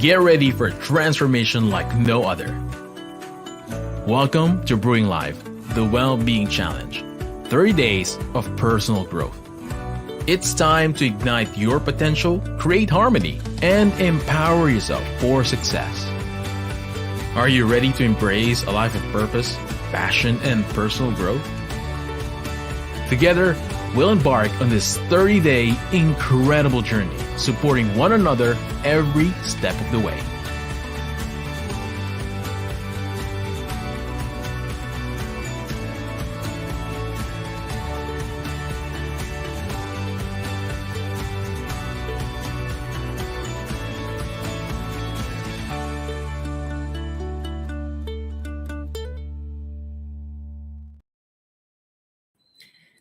Get ready for transformation like no other. Welcome to Brewing Live, the Well-Being Challenge. 30 days of personal growth. It's time to ignite your potential, create harmony, and empower yourself for success. Are you ready to embrace a life of purpose, passion, and personal growth? Together, we'll embark on this 30-day incredible journey, supporting one another every step of the way.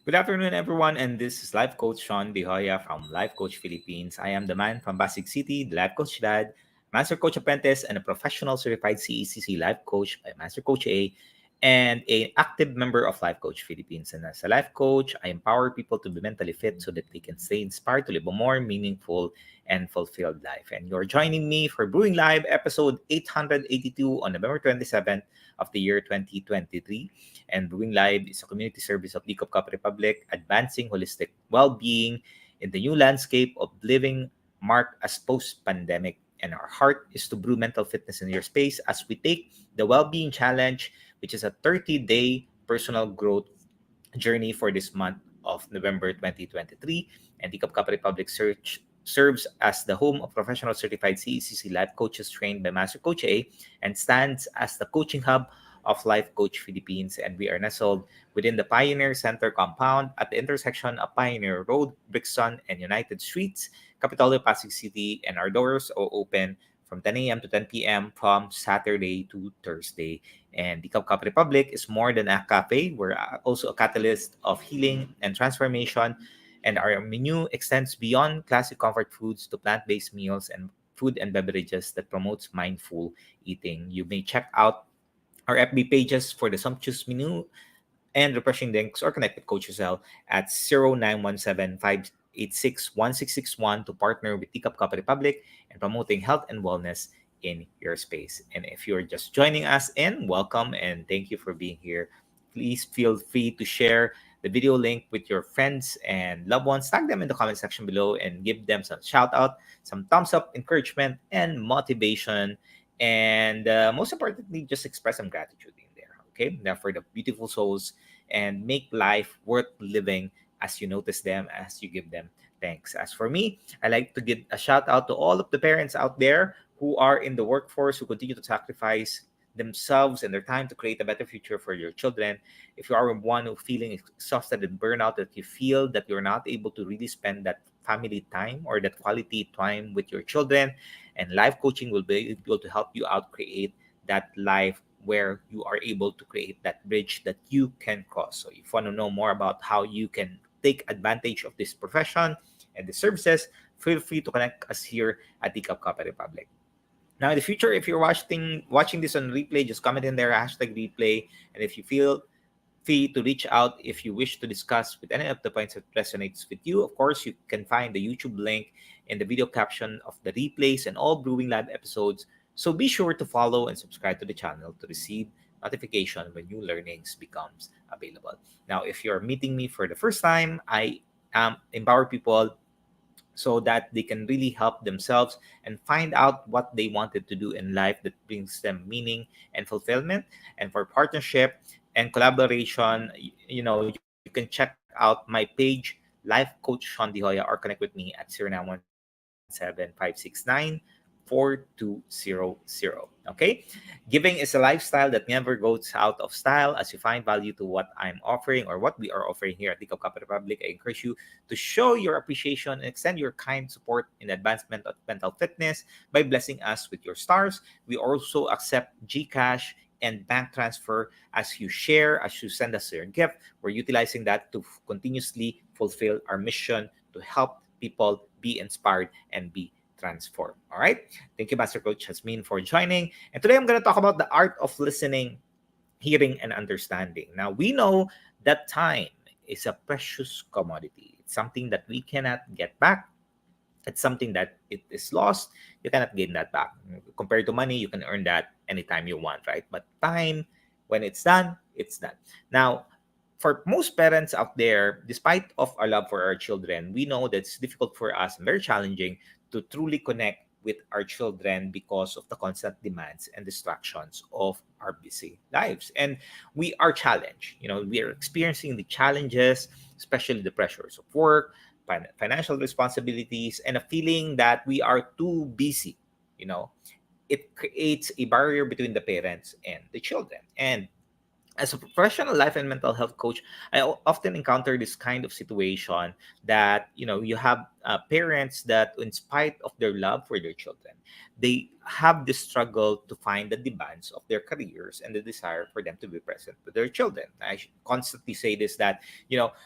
Good afternoon, everyone, and this is Life Coach Shaun Joya from Life Coach Philippines. I am the man from Pasig City, the Life Coach Dad, Master Coach Apprentice, and a professional certified CACC Life Coach by Master Coach A, and an active member of Life Coach Philippines. And as a life coach, I empower people to be mentally fit so that they can stay inspired to live a more meaningful and fulfilled life. And you're joining me for Brewing Live episode 882 on November 27th of the year 2023. And Brewing Live is a community service of CACC Republic, advancing holistic well-being in the new landscape of living marked as post-pandemic. And our heart is to brew mental fitness in your space as we take the well-being challenge, which is a 30-day personal growth journey for this month of November 2023. And CACC Republic serves as the home of professional certified CACC life coaches trained by Master Coach A and stands as the coaching hub of Life Coach Philippines. And we are nestled within the Pioneer Center compound at the intersection of Pioneer Road, Brixton, and United Streets, Capitolio, Pasig City. And our doors are open from 10 a.m. to 10 p.m. from Saturday to Thursday. And the CACC Republic is more than a cafe. We're also a catalyst of healing and transformation. And our menu extends beyond classic comfort foods to plant-based meals and food and beverages that promotes mindful eating. You may check out our FB pages for the sumptuous menu and refreshing drinks, or connect with Coach Rezzhel at 0917-586-1661 to partner with CACC Republic and promoting health and wellness in your space. And if you're just joining us in, welcome and thank you for being here. Please feel free to share the video link with your friends and loved ones. Tag them in the comment section below and give them some shout out, some thumbs up, encouragement, and motivation. And most importantly, just express some gratitude in there, okay? Now for the beautiful souls, and make life worth living as you notice them, as you give them thanks. As for me, I like to give a shout out to all of the parents out there who are in the workforce, who continue to sacrifice themselves and their time to create a better future for your children. If you are one who feeling exhausted and burnout, that you feel that you're not able to really spend that family time or that quality time with your children, and life coaching will be able to help you out create that life where you are able to create that bridge that you can cross. So if you want to know more about how you can take advantage of this profession and the services, feel free to connect us here at the CACC Republic. Now, in the future, if you're watching this on replay, just comment in there, #replay. And if you feel free to reach out if you wish to discuss with any of the points that resonates with you. Of course, you can find the YouTube link in the video caption of the replays and all Brewing Lab episodes. So be sure to follow and subscribe to the channel to receive notification when new learnings becomes available. Now, if you're meeting me for the first time, I empower people so that they can really help themselves and find out what they wanted to do in life that brings them meaning and fulfillment. And for partnership and collaboration, you can check out my page, Life Coach Shaun Joya, or connect with me at 0917-569-4200. Okay? Giving is a lifestyle that never goes out of style. As you find value to what I'm offering or what we are offering here at the CACC Republic, I encourage you to show your appreciation and extend your kind support in the advancement of mental fitness by blessing us with your stars. We also accept GCash and bank transfer. As you share, as you send us your gift, we're utilizing that to continuously fulfill our mission to help people be inspired and be transformed. All right. Thank you, Master Coach Jasmine, for joining. And today I'm going to talk about the art of listening, hearing, and understanding. Now, we know that time is a precious commodity. It's something that we cannot get back. It's something that it is lost, you cannot gain that back. Compared to money, you can earn that anytime you want, right? But time, when it's done, it's done. Now, for most parents out there, despite of our love for our children, we know that it's difficult for us and very challenging to truly connect with our children because of the constant demands and distractions of our busy lives. And we are challenged. We are experiencing the challenges, especially the pressures of work, financial responsibilities, and a feeling that we are too busy. You know, it creates a barrier between the parents and the children. And as a professional life and mental health coach, I often encounter this kind of situation that you have parents that, in spite of their love for their children, they have this struggle to find the demands of their careers and the desire for them to be present with their children. I constantly say this, that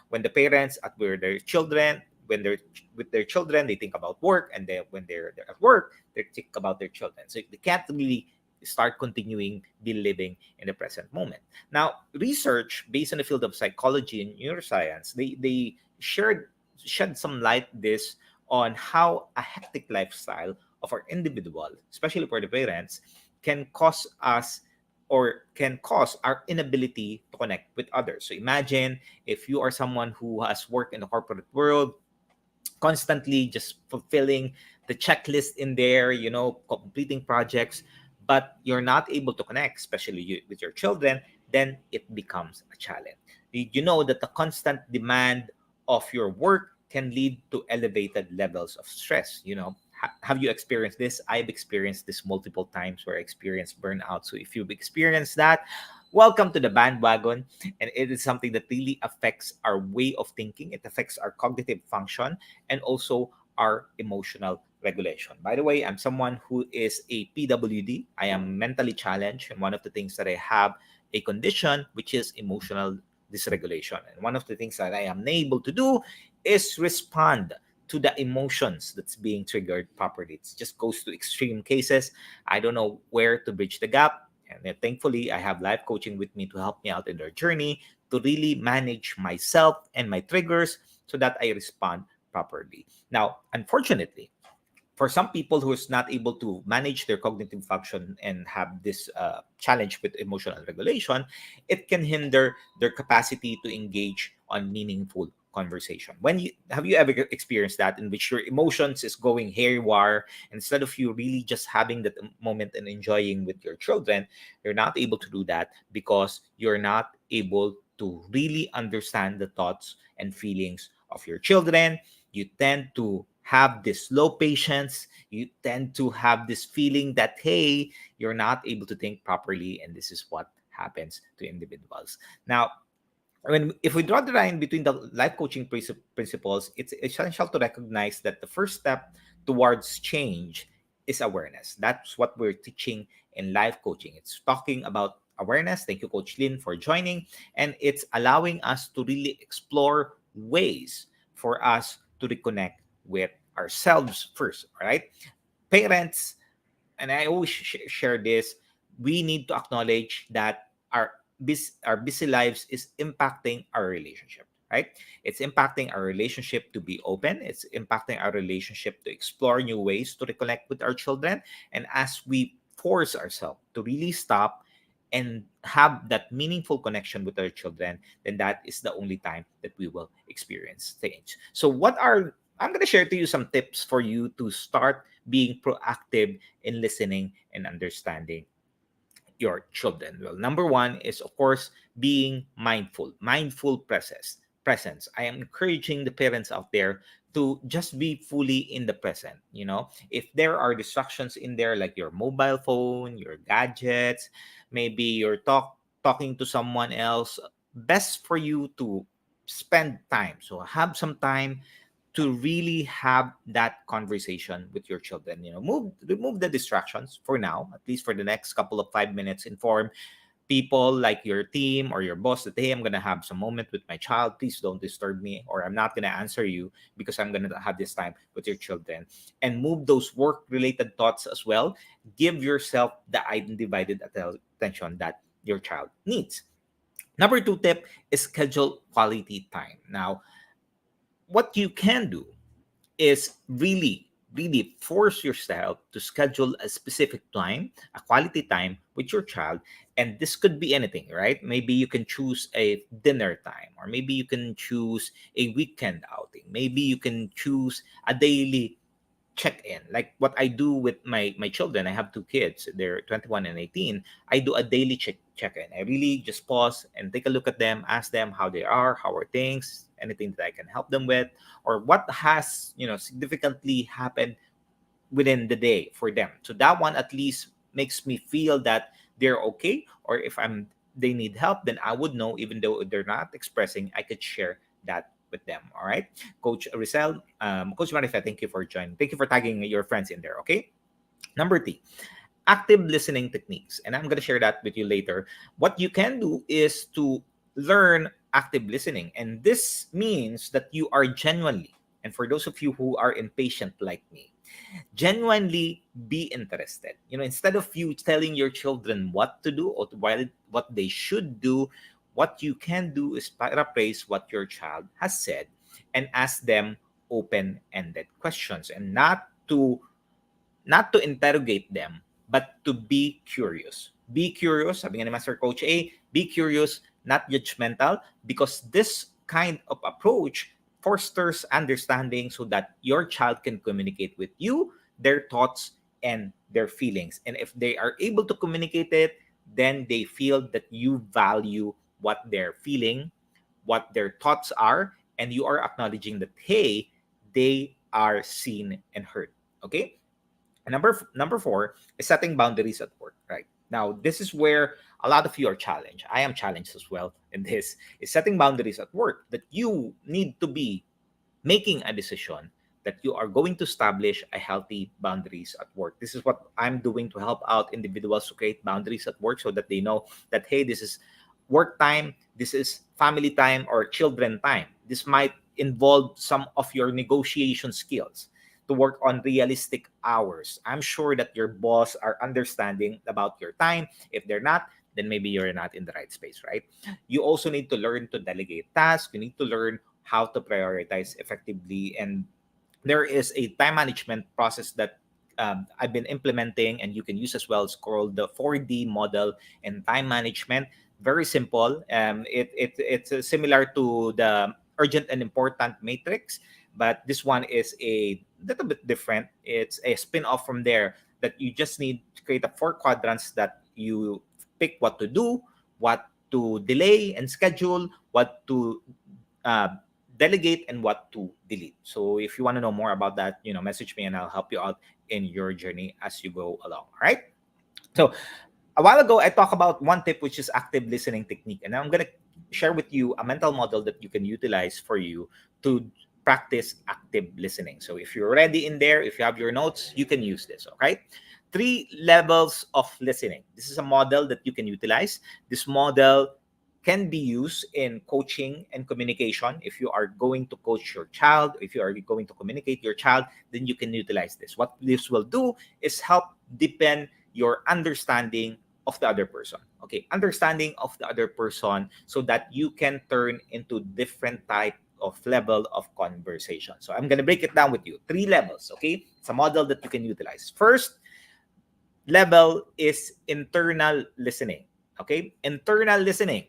when the parents at where their children when they're with their children, they think about work, and then when they're at work, they think about their children. So they can't really start continuing be living in the present moment. Now, research based in the field of psychology and neuroscience, they shed some light this on how a hectic lifestyle of our individual, especially for the parents, can cause us or can cause our inability to connect with others. So imagine if you are someone who has worked in the corporate world, constantly just fulfilling the checklist in there, completing projects, but you're not able to connect, especially with your children, then it becomes a challenge. You know that the constant demand of your work can lead to elevated levels of stress. Have you experienced this? I've experienced this multiple times where I experienced burnout. So if you've experienced that, welcome to the bandwagon. And it is something that really affects our way of thinking. It affects our cognitive function and also our emotional regulation. By the way, I'm someone who is a PWD. I am mentally challenged. And one of the things that I have a condition, which is emotional dysregulation. And one of the things that I am unable to do is respond to the emotions that's being triggered properly. It just goes to extreme cases. I don't know where to bridge the gap. And then thankfully, I have life coaching with me to help me out in their journey to really manage myself and my triggers so that I respond properly. Now, unfortunately, for some people who is not able to manage their cognitive function and have this challenge with emotional regulation, it can hinder their capacity to engage on meaningful conversation. Have you ever experienced that, in which your emotions is going haywire, and instead of you really just having that moment and enjoying with your children, you're not able to do that because you're not able to really understand the thoughts and feelings of your children. You tend to have this low patience. You tend to have this feeling that, hey, you're not able to think properly. And this is what happens to individuals. Now, if we draw the line between the life coaching principles, it's essential to recognize that the first step towards change is awareness. That's what we're teaching in life coaching. It's talking about awareness. Thank you, Coach Lynn, for joining. And it's allowing us to really explore ways for us to reconnect with ourselves first. All right. Parents, and I always share this, we need to acknowledge that our busy lives is impacting our relationship, right? It's impacting our relationship to be open. It's impacting our relationship to explore new ways to reconnect with our children. And as we force ourselves to really stop and have that meaningful connection with our children, then that is the only time that we will experience change. So I'm going to share to you some tips for you to start being proactive in listening and understanding your children. Well, number one is, of course, being mindful presence. I am encouraging the parents out there to just be fully in the present. If there are distractions in there, like your mobile phone, your gadgets, maybe you're talking to someone else, best for you to spend time. So have some time to really have that conversation with your children. Remove the distractions for now, at least for the next couple of 5 minutes. Inform people like your team or your boss that, hey, I'm gonna have some moment with my child, please don't disturb me, or I'm not gonna answer you because I'm gonna have this time with your children. And move those work related thoughts as well. Give yourself the undivided attention that your child needs. Number two tip is schedule quality time. Now, what you can do is really force yourself to schedule a specific time, a quality time with your child. And this could be anything, right? Maybe you can choose a dinner time, or maybe you can choose a weekend outing. Maybe you can choose a daily check-in, like what I do with my children. I have two kids, they're 21 and 18. I do a daily check-in. I really just pause and take a look at them, ask them how they are, how are things, anything that I can help them with, or what has, significantly happened within the day for them. So that one at least makes me feel that they're okay. Or if they need help, then I would know, even though they're not expressing, I could share that with them. All right, Coach Rezzhel, Coach Marifa, thank you for joining. Thank you for tagging your friends in there. Okay. Number three, active listening techniques. And I'm going to share that with you later. What you can do is to learn active listening. And this means that you are genuinely, and for those of you who are impatient like me, genuinely be interested. Instead of you telling your children what to do or what they should do, what you can do is paraphrase what your child has said and ask them open-ended questions, and not to interrogate them, but to be curious. Be curious, sabi nga ni Master Coach A, be curious, not judgmental, because this kind of approach fosters understanding so that your child can communicate with you their thoughts and their feelings. And if they are able to communicate it, then they feel that you value what they're feeling, what their thoughts are, and you are acknowledging that, hey, they are seen and heard. Okay? And number four is setting boundaries at work. Right now, this is where a lot of you are challenged. I am challenged as well. And this is setting boundaries at work. That you need to be making a decision that you are going to establish a healthy boundaries at work. This is what I'm doing to help out individuals to create boundaries at work, so that they know that, hey, this is work time, this is family time or children time. This might involve some of your negotiation skills to work on realistic hours. I'm sure that your boss are understanding about your time. If they're not, then maybe you're not in the right space, right? You also need to learn to delegate tasks. You need to learn how to prioritize effectively. And there is a time management process that I've been implementing, and you can use as well. It's called the 4D model and time management. Very simple. It's similar to the urgent and important matrix, but this one is a little bit different. It's a spin-off from there, that you just need to create a 4 quadrants that you pick what to do, what to delay and schedule, what to uh, delegate, and what to delete. So if you want to know more about that, message me and I'll help you out in your journey as you go along. All right. So a while ago, I talked about one tip, which is active listening technique. And now I'm going to share with you a mental model that you can utilize for you to practice active listening. So if you're already in there, if you have your notes, you can use this. Okay. 3 levels of listening. This is a model that you can utilize. This model can be used in coaching and communication. If you are going to coach your child, if you are going to communicate your child, then you can utilize this. What this will do is help deepen your understanding of the other person. Okay, understanding of the other person, so that you can turn into different type of level of conversation. So I'm going to break it down with you. 3 levels, okay? It's a model that you can utilize. First level is internal listening. Okay, internal listening.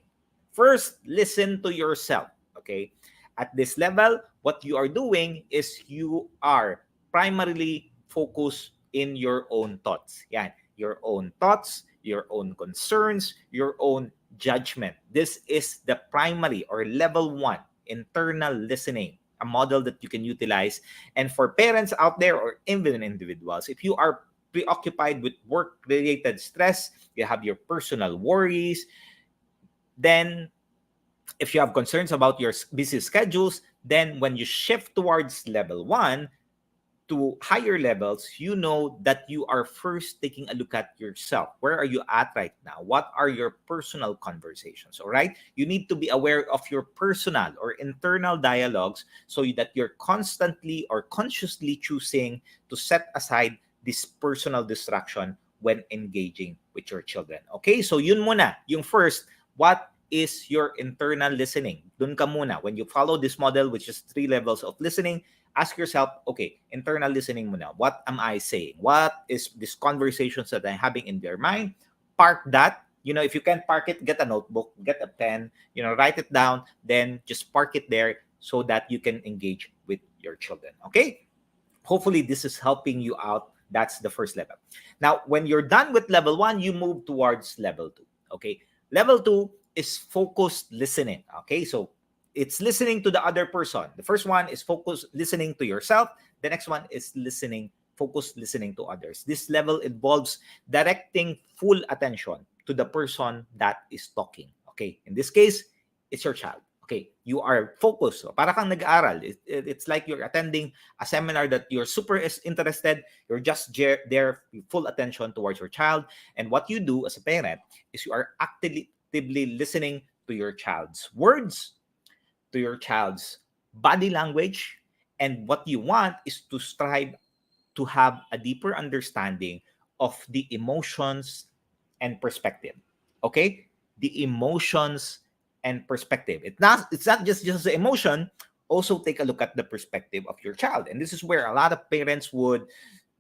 First, listen to yourself. Okay, at this level, what you are doing is you are primarily focused in your own thoughts. Yeah, your own thoughts, your own concerns, your own judgment. This is the primary or level 1 internal listening, a model that you can utilize. And for parents out there, or even individuals, if you are preoccupied with work-related stress, you have your personal worries, then if you have concerns about your busy schedules, then when you shift towards level 1 to higher levels, you know that you are first taking a look at yourself. Where are you at right now? What are your personal conversations? All right. You need to be aware of your personal or internal dialogues, so that you're constantly or consciously choosing to set aside this personal distraction when engaging with your children. Okay. So yun muna, yung first, what is your internal listening? Dun ka muna. When you follow this model, which is 3 levels of listening, ask yourself, okay, internal listening mo na. What am I saying? What is this conversations that I'm having in their mind? Park that. If you can't park it, get a notebook, get a pen, write it down, then just park it there so that you can engage with your children. Okay? Hopefully this is helping you out. That's the first level. Now, when you're done with level 1, you move towards level 2. Okay? Level 2 is focused listening. Okay? So it's listening to the other person. The first one is focused listening to yourself. The next one is focused listening to others. This level involves directing full attention to the person that is talking. Okay? In this case, it's your child. Okay, you are focused. So, para kang nag-aaral. It's like you're attending a seminar that you're super interested. You're just there, full attention towards your child. And what you do as a parent is you are actively listening to your child's words, to your child's body language. And what you want is to strive to have a deeper understanding of the emotions and perspective. Okay? The emotions and perspective. It's not just the emotion. Also take a look at the perspective of your child. And this is where a lot of parents would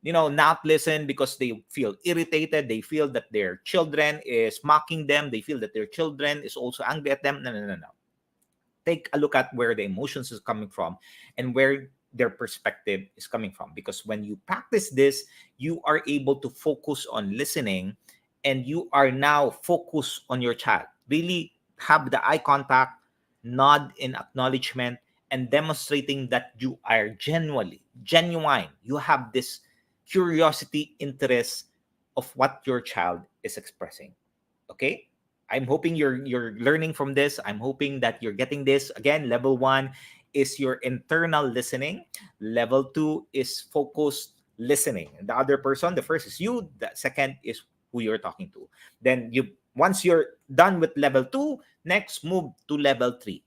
not listen because they feel irritated. They feel that their children is mocking them. They feel that their children is also angry at them. No, no, no, no. Take a look at where the emotions is coming from and where their perspective is coming from. Because when you practice this, you are able to focus on listening and you are now focused on your child. Really have the eye contact, nod in acknowledgement, and demonstrating that you are genuine. You have this curiosity, interest of what your child is expressing. Okay? I'm hoping you're learning from this. I'm hoping that you're getting this. Again, level 1 is your internal listening. Level 2 is focused listening. The other person, the first is you, the second is who you're talking to. Then once you're done with level 2, next move to level 3.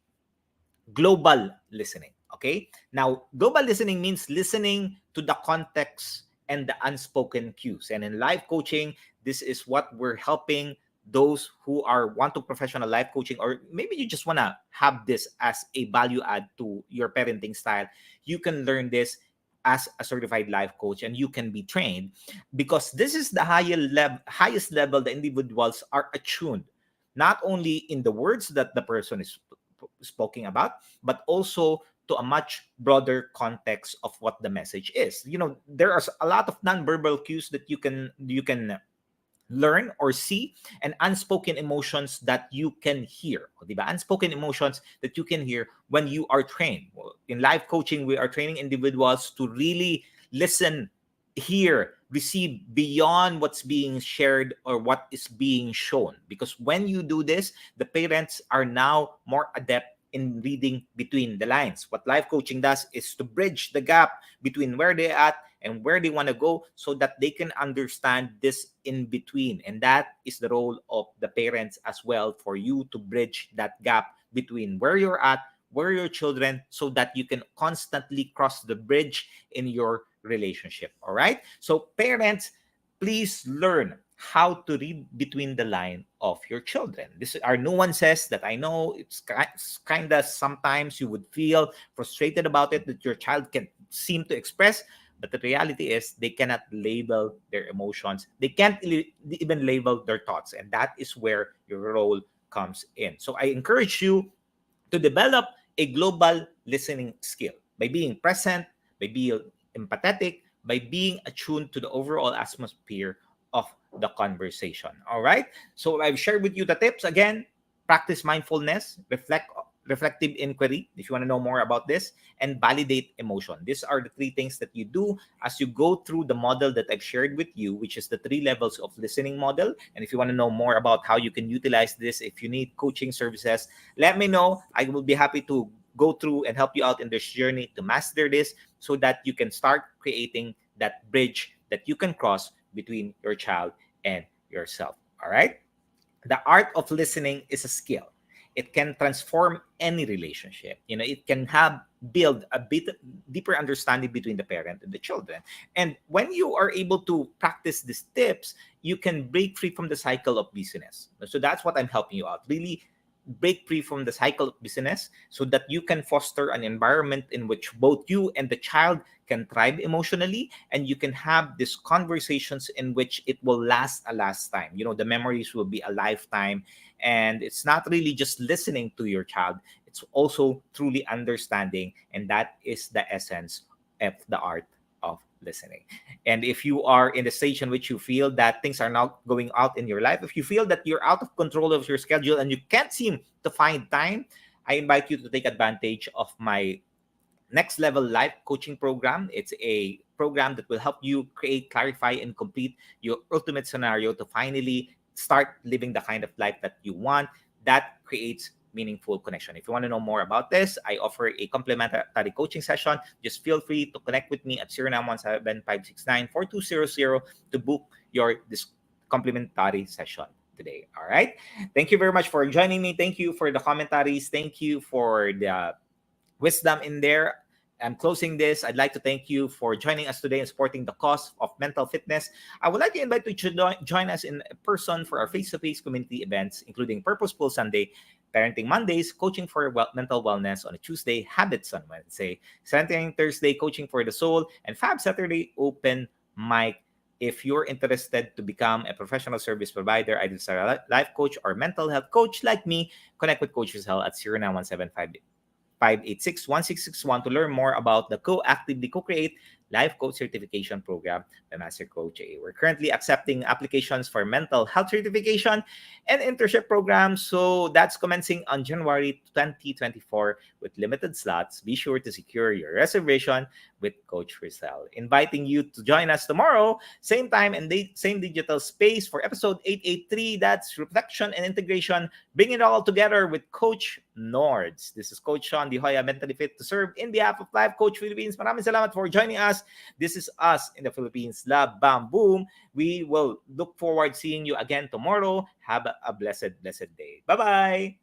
Global listening. Okay? Now, global listening means listening to the context and the unspoken cues. And in life coaching, this is what we're helping those who want to professional life coaching, or maybe you just want to have this as a value add to your parenting style. You can learn this as a certified life coach and you can be trained, because this is the highest level the individuals are attuned, not only in the words that the person is speaking about, but also to a much broader context of what the message is. There are a lot of non-verbal cues that you can learn or see, and unspoken emotions that you can hear. Diba? Unspoken emotions that you can hear when you are trained. In life coaching, we are training individuals to really listen, hear, receive beyond what's being shared or what is being shown. Because when you do this, the parents are now more adept in reading between the lines. What life coaching does is to bridge the gap between where they're at and where they want to go, so that they can understand this in between. And that is the role of the parents as well, for you to bridge that gap between where you're at, where your children, so that you can constantly cross the bridge in your relationship. All right? So parents, please learn how to read between the line of your children. These are nuances that I know it's kind of sometimes you would feel frustrated about it, that your child can seem to express, but the reality is they cannot label their emotions. They can't even label their thoughts. And that is where your role comes in. So I encourage you to develop a global listening skill by being present, by being empathetic, by being attuned to the overall atmosphere of the conversation. All right? So I've shared with you the tips. Again, practice mindfulness, reflective inquiry, if you want to know more about this, and validate emotion. These are the 3 things that you do as you go through the model that I've shared with you, which is the 3 levels of listening model. And if you want to know more about how you can utilize this, if you need coaching services, let me know. I will be happy to go through and help you out in this journey to master this, so that you can start creating that bridge that you can cross between your child and yourself. All right? The art of listening is a skill. It can transform any relationship. It can build a bit deeper understanding between the parent and the children. And when you are able to practice these tips, you can break free from the cycle of busyness. So that's what I'm helping you out. Really break free from the cycle of busyness so that you can foster an environment in which both you and the child can thrive emotionally, and you can have these conversations in which it will last a lifetime. The memories will be a lifetime, and it's not really just listening to your child, it's also truly understanding, and that is the essence of the art of listening. And if you are in the stage in which you feel that things are not going out in your life, if you feel that you're out of control of your schedule and you can't seem to find time, I invite you to take advantage of my next level life coaching program. It's a program that will help you create, clarify, and complete your ultimate scenario to finally start living the kind of life that you want that creates meaningful connection. If you want to know more about this, I offer a complimentary coaching session. Just feel free to connect with me at 0917-569-4200 to book your complimentary session today. All right. Thank you very much for joining me. Thank you for the commentaries. Thank you for the wisdom in there. I'm closing this. I'd like to thank you for joining us today and supporting the cause of mental fitness. I would like to invite you to join us in person for our face-to-face community events, including Purposeful Sunday, Parenting Mondays, Coaching for Mental Wellness on a Tuesday, Habits on Wednesday, Centering Thursday, Coaching for the Soul, and Fab Saturday, Open Mic. If you're interested to become a professional service provider, either as a life coach or mental health coach like me, connect with Coach Rezzhel at 0917-586-1661 to learn more about the Actively Co-Create Life Coach Certification Program by Master Coach A. We're currently accepting applications for mental health certification and internship programs. So that's commencing on January 2024 with limited slots. Be sure to secure your reservation with Coach Rezzhel. Inviting you to join us tomorrow, same time and same digital space for episode 883. That's Reflection and Integration. Bring it all together with Coach Nords. This is Coach Shaun, the Joya, mentally fit to serve in behalf of Life Coach Philippines. Maraming salamat for joining us. This is us in the Philippines. Love, bam, boom. We will look forward to seeing you again tomorrow. Have a blessed day. Bye-bye.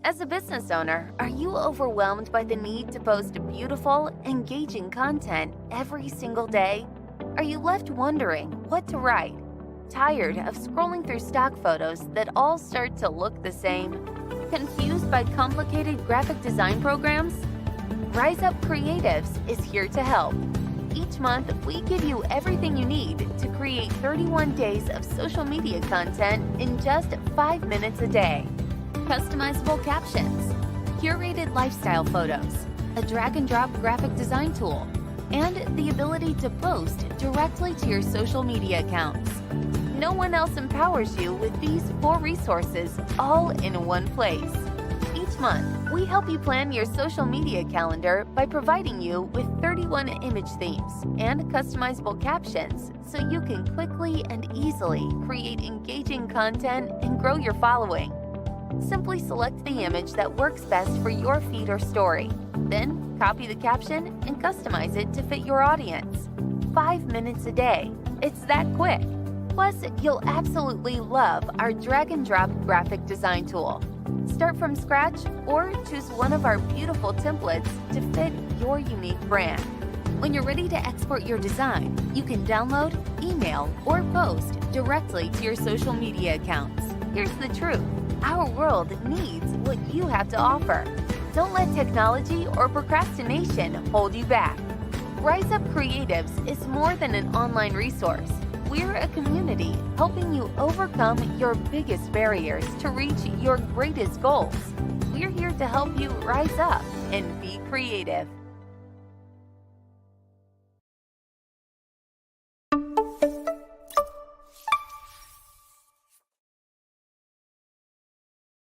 As a business owner, are you overwhelmed by the need to post beautiful, engaging content every single day? Are you left wondering what to write? Tired of scrolling through stock photos that all start to look the same? Confused by complicated graphic design programs? Rise Up Creatives is here to help. Each month, we give you everything you need to create 31 days of social media content in just 5 minutes a day. Customizable captions, curated lifestyle photos, a drag-and-drop graphic design tool, and the ability to post directly to your social media accounts. No one else empowers you with these 4 resources all in one place. Each month, we help you plan your social media calendar by providing you with 31 image themes, and customizable captions so you can quickly and easily create engaging content and grow your following. Simply select the image that works best for your feed or story. Then copy the caption and customize it to fit your audience. 5 minutes a day. It's that quick. Plus, you'll absolutely love our drag and drop graphic design tool. Start from scratch or choose one of our beautiful templates to fit your unique brand. When you're ready to export your design, you can download, email, or post directly to your social media accounts. Here's the truth. Our world needs what you have to offer. Don't let technology or procrastination hold you back. Rise Up Creatives is more than an online resource. We're a community helping you overcome your biggest barriers to reach your greatest goals. We're here to help you rise up and be creative.